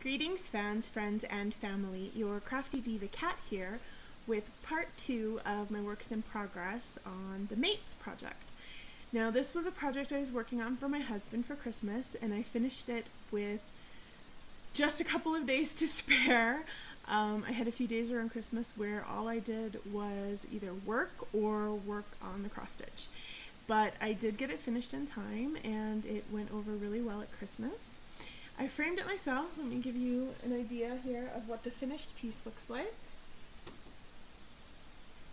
Greetings fans, friends, and family. Your Crafty Diva Cat here with part 2 of my works in progress on the Mates project. Now this was a project I was working on for my husband for Christmas, and I finished it with just a couple of days to spare. I had a few days around Christmas where all I did was either work or work on the cross stitch. But I did get it finished in time and it went over really well at Christmas. I framed it myself. Let me give you an idea here of what the finished piece looks like.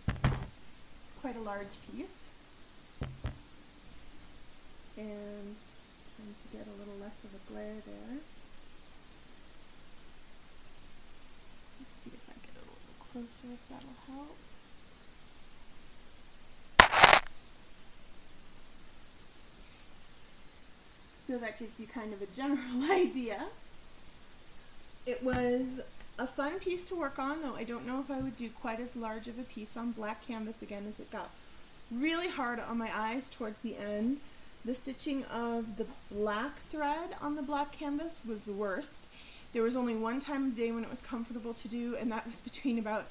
It's quite a large piece. And trying to get a little less of a glare there. Let's see if I get a little closer, if that'll help. So that gives you kind of a general idea. It was a fun piece to work on, though I don't know if I would do quite as large of a piece on black canvas again, as it got really hard on my eyes towards the end. The stitching of the black thread on the black canvas was the worst. There was only one time of day when it was comfortable to do, and that was between about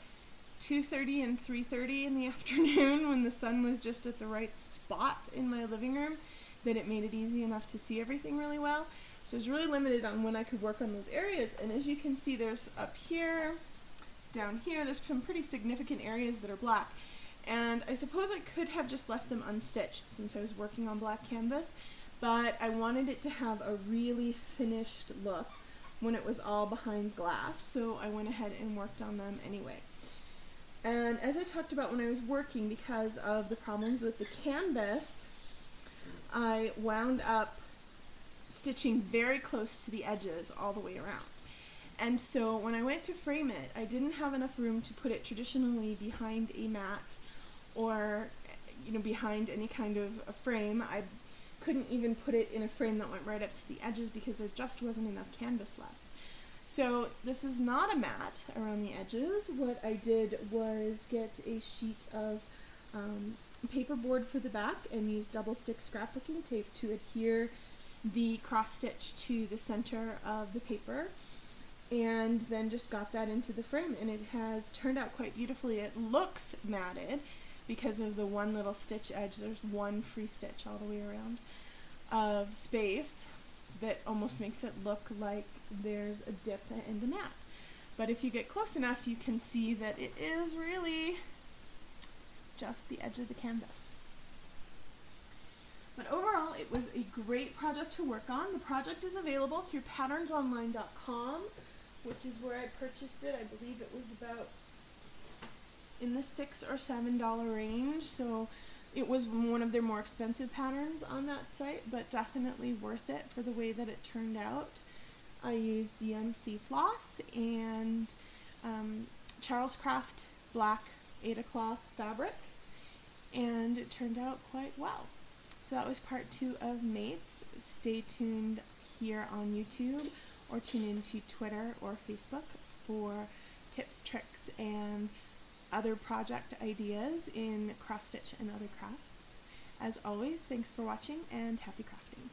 2:30 and 3:30 in the afternoon, when the sun was just at the right spot in my living room, that it made it easy enough to see everything really well. So I was really limited on when I could work on those areas. And as you can see, there's up here, down here, there's some pretty significant areas that are black. And I suppose I could have just left them unstitched since I was working on black canvas, but I wanted it to have a really finished look when it was all behind glass, so I went ahead and worked on them anyway. And as I talked about when I was working, because of the problems with the canvas, I wound up stitching very close to the edges all the way around. And so when I went to frame it, I didn't have enough room to put it traditionally behind a mat or, behind any kind of a frame. I couldn't even put it in a frame that went right up to the edges because there just wasn't enough canvas left. So this is not a mat around the edges. What I did was get a sheet of paperboard for the back and use double stick scrapbooking tape to adhere the cross stitch to the center of the paper, and then just got that into the frame, and it has turned out quite beautifully. It looks matted because of the one little stitch edge. There's one free stitch all the way around of space that almost makes it look like there's a dip and a mat. But if you get close enough, you can see that it is really just the edge of the canvas. But overall, it was a great project to work on. The project is available through patternsonline.com, which is where I purchased it. I believe it was about in the $6 or $7 range, so it was one of their more expensive patterns on that site, but definitely worth it for the way that it turned out. I used DMC floss and Charles Craft black Aida cloth fabric, and it turned out quite well. So that was part 2 of Mates. Stay tuned here on YouTube, or tune into Twitter or Facebook for tips, tricks, and other project ideas in cross stitch and other crafts. As always, thanks for watching and happy crafting.